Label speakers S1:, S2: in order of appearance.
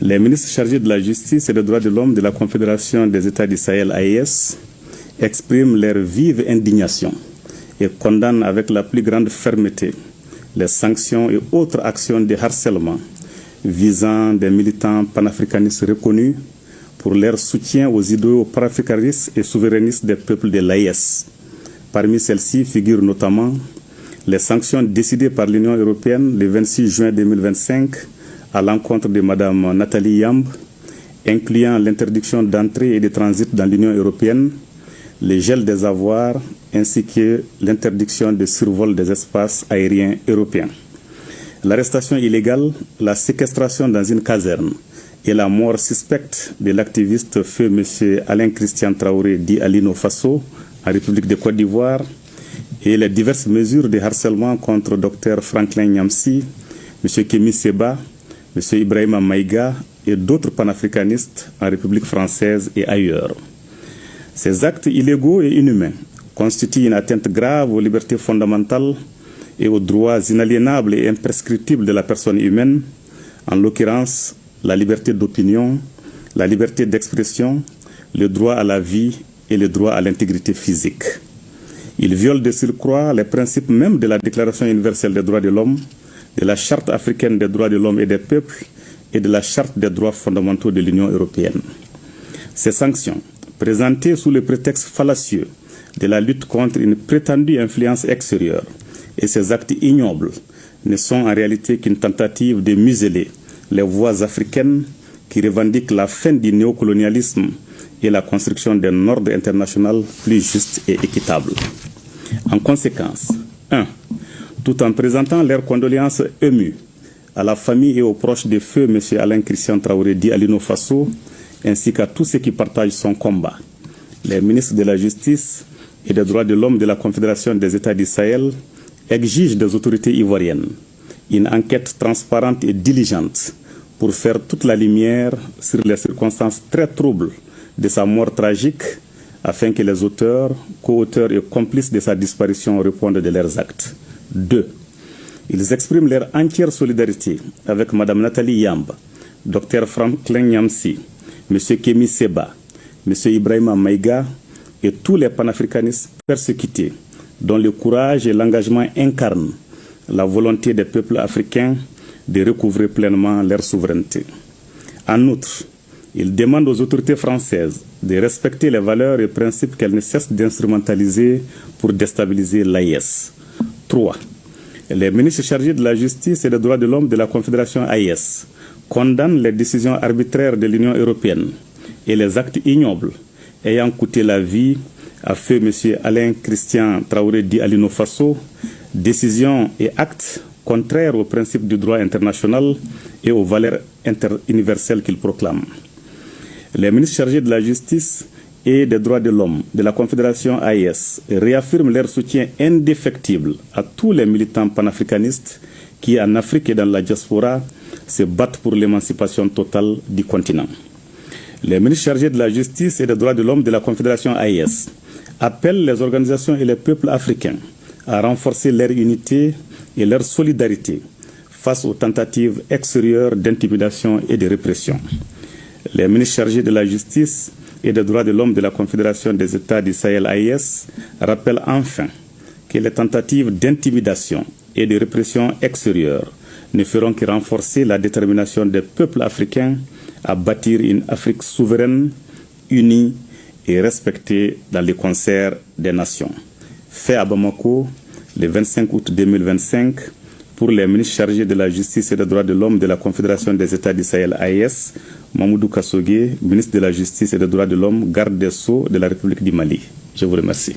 S1: Les ministres chargés de la justice et des droits de l'homme de la Confédération des États du Sahel AES expriment leur vive indignation et condamnent avec la plus grande fermeté les sanctions et autres actions de harcèlement visant des militants panafricanistes reconnus pour leur soutien aux idéaux panafricanistes et souverainistes des peuples de l'AES. Parmi celles-ci figurent notamment les sanctions décidées par l'Union européenne le 26 juin 2025 à l'encontre de Mme Nathalie Yamb, incluant l'interdiction d'entrée et de transit dans l'Union européenne, le gel des avoirs ainsi que l'interdiction de survol des espaces aériens européens. L'arrestation illégale, la séquestration dans une caserne et la mort suspecte de l'activiste feu M. Alain Christian Traoré dit Alino Faso en République de Côte d'Ivoire et les diverses mesures de harcèlement contre Dr Franklin Nyamsi, M. Kémy Séba, M. Ibrahima Maïga et d'autres panafricanistes en République française et ailleurs. Ces actes illégaux et inhumains constituent une atteinte grave aux libertés fondamentales et aux droits inaliénables et imprescriptibles de la personne humaine, en l'occurrence la liberté d'opinion, la liberté d'expression, le droit à la vie et le droit à l'intégrité physique. Ils violent de surcroît les principes même de la Déclaration universelle des droits de l'homme, de la Charte africaine des droits de l'homme et des peuples et de la Charte des droits fondamentaux de l'Union européenne. Ces sanctions, présentées sous le prétexte fallacieux de la lutte contre une prétendue influence extérieure, et ces actes ignobles ne sont en réalité qu'une tentative de museler les voix africaines qui revendiquent la fin du néocolonialisme et la construction d'un ordre international plus juste et équitable. En conséquence, 1. Tout en présentant leurs condoléances émues à la famille et aux proches de feu M. Alain Christian Traoré dit Alino Faso, ainsi qu'à tous ceux qui partagent son combat, les ministres de la Justice et des droits de l'homme de la Confédération des États du Sahel exigent des autorités ivoiriennes une enquête transparente et diligente pour faire toute la lumière sur les circonstances très troubles de sa mort tragique afin que les auteurs, co-auteurs et complices de sa disparition répondent de leurs actes. 2. Ils expriment leur entière solidarité avec Mme Nathalie Yamb, Dr Franklin Nyamsi, M. Kémy Séba, M. Ibrahima Maïga et tous les panafricanistes persécutés dont le courage et l'engagement incarnent la volonté des peuples africains de recouvrer pleinement leur souveraineté. En outre, ils demandent aux autorités françaises de respecter les valeurs et principes qu'elles ne cessent d'instrumentaliser pour déstabiliser l'AES. 3. Les ministres chargés de la justice et des droits de l'homme de la Confédération AES condamnent les décisions arbitraires de l'Union européenne et les actes ignobles ayant coûté la vie à feu M. Alain Christian Traoré dit Alino Faso, décisions et actes contraires aux principes du droit international et aux valeurs universelles qu'il proclame. Les ministres chargés de la justice et des droits de l'homme de la Confédération AES réaffirment leur soutien indéfectible à tous les militants panafricanistes qui, en Afrique et dans la diaspora, se battent pour l'émancipation totale du continent. Les ministres chargés de la justice et des droits de l'homme de la Confédération AES appellent les organisations et les peuples africains à renforcer leur unité et leur solidarité face aux tentatives extérieures d'intimidation et de répression. Les ministres chargés de la justice et des droits de l'homme de la Confédération des États du Sahel AES rappellent enfin que les tentatives d'intimidation et de répression extérieure ne feront que renforcer la détermination des peuples africains à bâtir une Afrique souveraine, unie et respectée dans le concert des nations. Fait à Bamako, le 25 août 2025, pour les ministres chargés de la justice et des droits de l'homme de la Confédération des États du Sahel AES, Mamoudou Kassogué, ministre de la Justice et des droits de l'homme, garde des Sceaux de la République du Mali. Je vous remercie.